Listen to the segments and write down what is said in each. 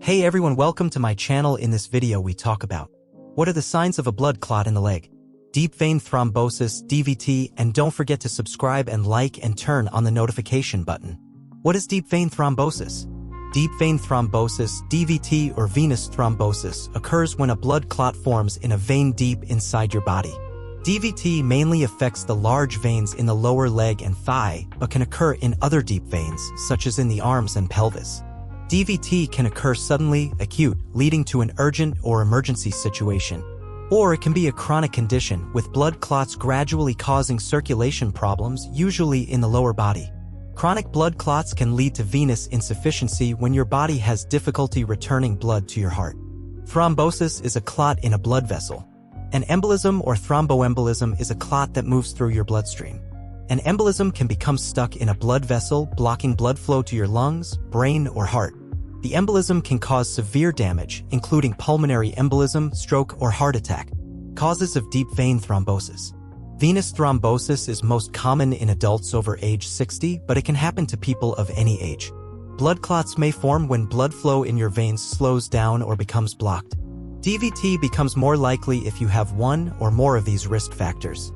Hey everyone, welcome to my channel. In this video we talk about what are the signs of a blood clot in the leg, deep vein thrombosis, DVT, and don't forget to subscribe and like and turn on the notification button. What is deep vein thrombosis? Deep vein thrombosis, DVT or venous thrombosis, occurs when a blood clot forms in a vein deep inside your body. DVT mainly affects the large veins in the lower leg and thigh, but can occur in other deep veins, such as in the arms and pelvis. DVT can occur suddenly, acute, leading to an urgent or emergency situation. Or it can be a chronic condition, with blood clots gradually causing circulation problems, usually in the lower body. Chronic blood clots can lead to venous insufficiency when your body has difficulty returning blood to your heart. Thrombosis is a clot in a blood vessel. An embolism or thromboembolism is a clot that moves through your bloodstream. An embolism can become stuck in a blood vessel, blocking blood flow to your lungs, brain, or heart. The embolism can cause severe damage, including pulmonary embolism, stroke, or heart attack. Causes of deep vein thrombosis. Venous thrombosis is most common in adults over age 60, but it can happen to people of any age. Blood clots may form when blood flow in your veins slows down or becomes blocked. DVT becomes more likely if you have one or more of these risk factors.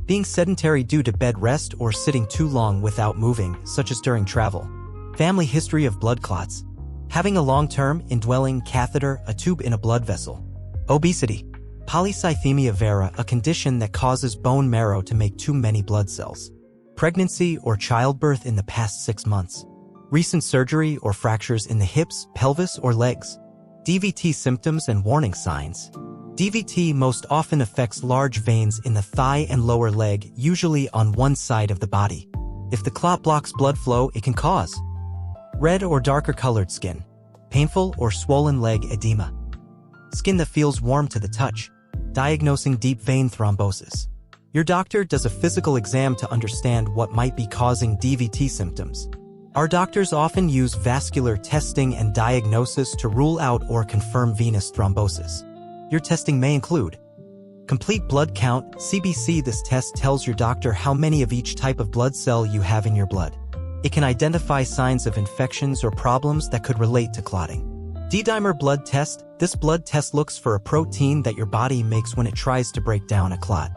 Being sedentary due to bed rest or sitting too long without moving, such as during travel. Family history of blood clots. Having a long-term, indwelling catheter, a tube in a blood vessel. Obesity. Polycythemia vera, a condition that causes bone marrow to make too many blood cells. Pregnancy or childbirth in the past 6 months. Recent surgery or fractures in the hips, pelvis, or legs. DVT symptoms and warning signs. DVT most often affects large veins in the thigh and lower leg, usually on one side of the body. If the clot blocks blood flow, it can cause red or darker colored skin, painful or swollen leg edema, skin that feels warm to the touch. Diagnosing deep vein thrombosis. Your doctor does a physical exam to understand what might be causing DVT symptoms. Our doctors often use vascular testing and diagnosis to rule out or confirm venous thrombosis. Your testing may include complete blood count, CBC. This test tells your doctor how many of each type of blood cell you have in your blood. It can identify signs of infections or problems that could relate to clotting. D-dimer blood test. This blood test looks for a protein that your body makes when it tries to break down a clot.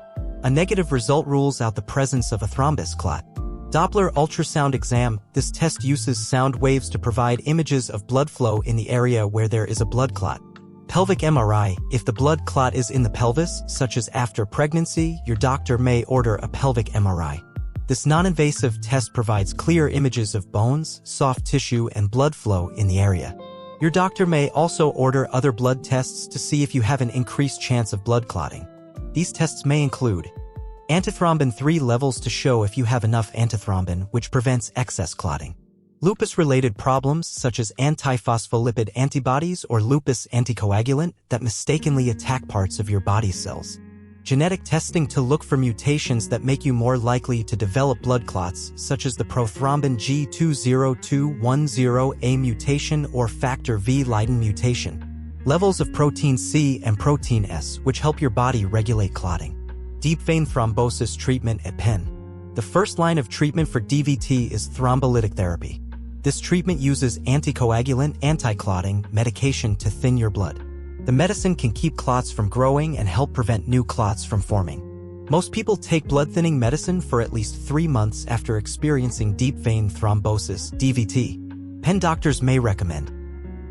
A negative result rules out the presence of a thrombus clot. Doppler ultrasound exam. This test uses sound waves to provide images of blood flow in the area where there is a blood clot. Pelvic MRI. If the blood clot is in the pelvis, such as after pregnancy, your doctor may order a pelvic MRI. This non-invasive test provides clear images of bones, soft tissue, and blood flow in the area. Your doctor may also order other blood tests to see if you have an increased chance of blood clotting. These tests may include antithrombin 3 levels to show if you have enough antithrombin, which prevents excess clotting. Lupus-related problems such as antiphospholipid antibodies or lupus anticoagulant that mistakenly attack parts of your body cells. Genetic testing to look for mutations that make you more likely to develop blood clots, such as the prothrombin G20210A mutation or factor V Leiden mutation. Levels of protein C and protein S, which help your body regulate clotting. Deep vein thrombosis treatment at Penn. The first line of treatment for DVT is thrombolytic therapy. This treatment uses anticoagulant, anti-clotting medication to thin your blood. The medicine can keep clots from growing and help prevent new clots from forming. Most people take blood-thinning medicine for at least 3 months after experiencing deep vein thrombosis, DVT. Penn doctors may recommend.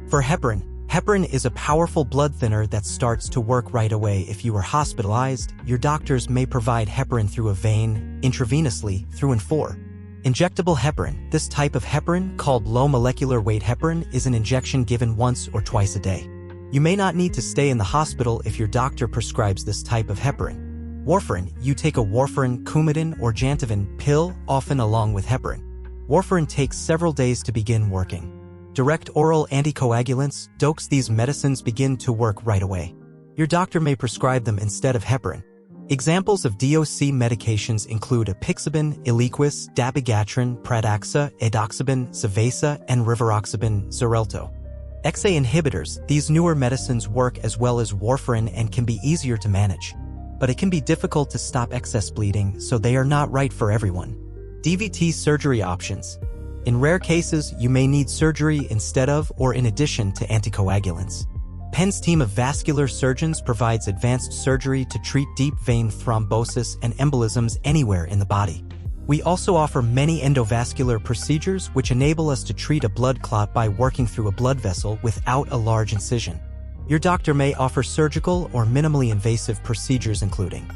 For heparin. Heparin is a powerful blood thinner that starts to work right away. If you are hospitalized, your doctors may provide heparin through a vein, intravenously, through and for. Injectable heparin. This type of heparin, called low molecular weight heparin, is an injection given once or twice a day. You may not need to stay in the hospital if your doctor prescribes this type of heparin. Warfarin. You take a warfarin, Coumadin, or Jantoven pill, often along with heparin. Warfarin takes several days to begin working. Direct oral anticoagulants, DOACs. These medicines begin to work right away. Your doctor may prescribe them instead of heparin. Examples of DOC medications include apixaban, Eliquis, dabigatran, Pradaxa, edoxaban, Zavesa, and rivaroxaban, Xarelto. XA inhibitors. These newer medicines work as well as warfarin and can be easier to manage. But it can be difficult to stop excess bleeding, so they are not right for everyone. DVT surgery options. In rare cases, you may need surgery instead of or in addition to anticoagulants. Penn's team of vascular surgeons provides advanced surgery to treat deep vein thrombosis and embolisms anywhere in the body. We also offer many endovascular procedures which enable us to treat a blood clot by working through a blood vessel without a large incision. Your doctor may offer surgical or minimally invasive procedures including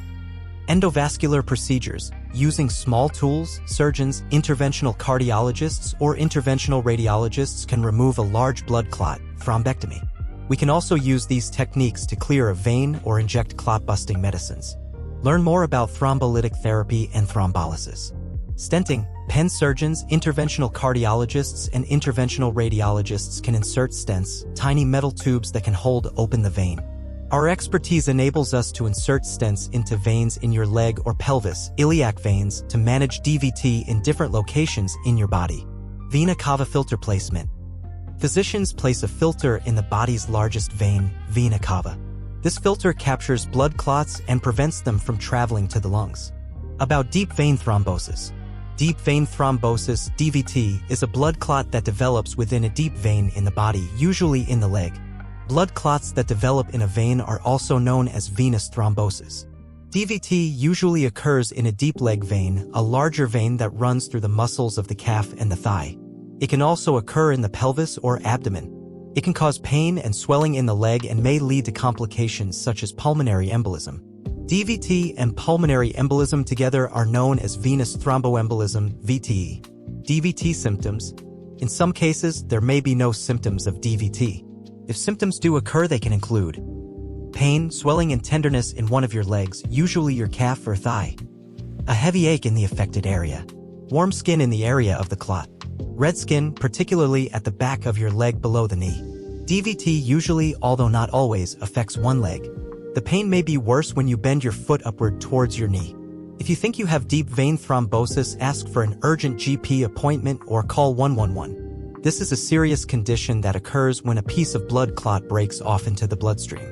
endovascular procedures. Using small tools, surgeons, interventional cardiologists, or interventional radiologists can remove a large blood clot, thrombectomy. We can also use these techniques to clear a vein or inject clot-busting medicines. Learn more about thrombolytic therapy and thrombolysis. Stenting. Penn surgeons, interventional cardiologists, and interventional radiologists can insert stents, tiny metal tubes that can hold open the vein. Our expertise enables us to insert stents into veins in your leg or pelvis, iliac veins, to manage DVT in different locations in your body. Vena cava filter placement. Physicians place a filter in the body's largest vein, vena cava. This filter captures blood clots and prevents them from traveling to the lungs. About deep vein thrombosis. Deep vein thrombosis, DVT, is a blood clot that develops within a deep vein in the body, usually in the leg. Blood clots that develop in a vein are also known as venous thrombosis. DVT usually occurs in a deep leg vein, a larger vein that runs through the muscles of the calf and the thigh. It can also occur in the pelvis or abdomen. It can cause pain and swelling in the leg and may lead to complications such as pulmonary embolism. DVT and pulmonary embolism together are known as venous thromboembolism, VTE. DVT symptoms. In some cases, there may be no symptoms of DVT. If symptoms do occur, they can include pain, swelling, and tenderness in one of your legs, usually your calf or thigh, a heavy ache in the affected area, warm skin in the area of the clot, red skin, particularly at the back of your leg below the knee. DVT usually, although not always, affects one leg. The pain may be worse when you bend your foot upward towards your knee. If you think you have deep vein thrombosis, ask for an urgent GP appointment or call 111. This is a serious condition that occurs when a piece of blood clot breaks off into the bloodstream.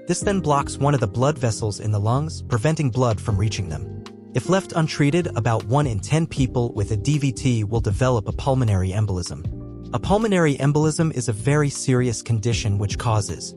This then blocks one of the blood vessels in the lungs, preventing blood from reaching them. If left untreated, about 1 in 10 people with a DVT will develop a pulmonary embolism. A pulmonary embolism is a very serious condition which causes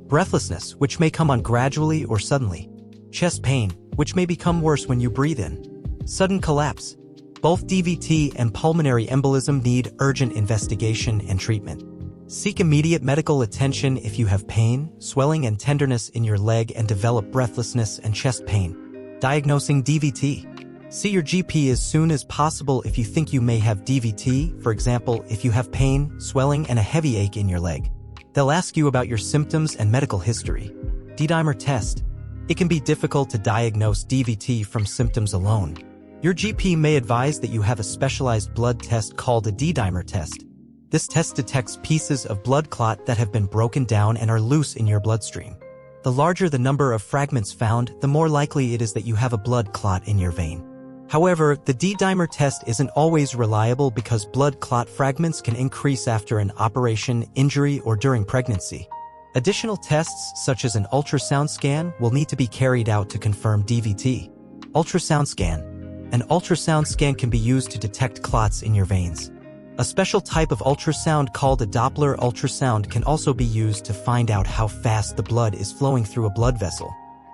breathlessness, which may come on gradually or suddenly, chest pain, which may become worse when you breathe in, sudden collapse. Both DVT and pulmonary embolism need urgent investigation and treatment. Seek immediate medical attention if you have pain, swelling, and tenderness in your leg and develop breathlessness and chest pain. Diagnosing DVT. See your GP as soon as possible if you think you may have DVT, for example, if you have pain, swelling, and a heavy ache in your leg. They'll ask you about your symptoms and medical history. D-dimer test. It can be difficult to diagnose DVT from symptoms alone. Your GP may advise that you have a specialized blood test called a D-dimer test. This test detects pieces of blood clot that have been broken down and are loose in your bloodstream. The larger the number of fragments found, the more likely it is that you have a blood clot in your vein. However, the D-dimer test isn't always reliable because blood clot fragments can increase after an operation, injury, or during pregnancy. Additional tests, such as an ultrasound scan, will need to be carried out to confirm DVT. Ultrasound scan. An ultrasound scan can be used to detect clots in your veins. A special type of ultrasound called a Doppler ultrasound can also be used to find out how fast the blood is flowing through a blood vessel.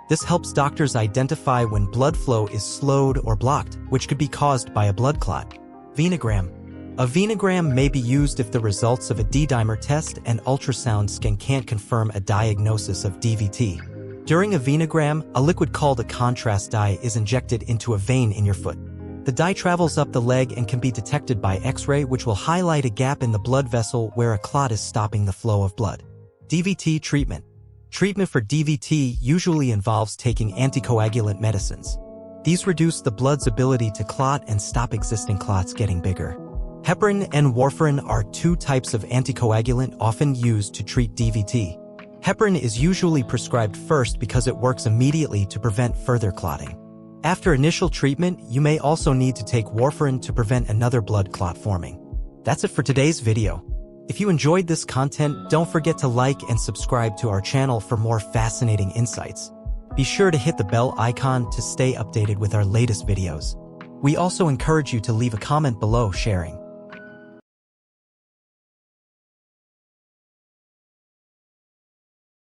This helps doctors identify when blood flow is slowed or blocked, which could be caused by a blood clot. Venogram. A venogram may be used if the results of a D-dimer test and ultrasound scan can't confirm a diagnosis of DVT. During a venogram, a liquid called a contrast dye is injected into a vein in your foot. The dye travels up the leg and can be detected by X-ray, which will highlight a gap in the blood vessel where a clot is stopping the flow of blood. DVT treatment. Treatment for DVT usually involves taking anticoagulant medicines. These reduce the blood's ability to clot and stop existing clots getting bigger. Heparin and warfarin are two types of anticoagulant often used to treat DVT. Heparin is usually prescribed first because it works immediately to prevent further clotting. After initial treatment, you may also need to take warfarin to prevent another blood clot forming. That's it for today's video. If you enjoyed this content, don't forget to like and subscribe to our channel for more fascinating insights. Be sure to hit the bell icon to stay updated with our latest videos. We also encourage you to leave a comment below sharing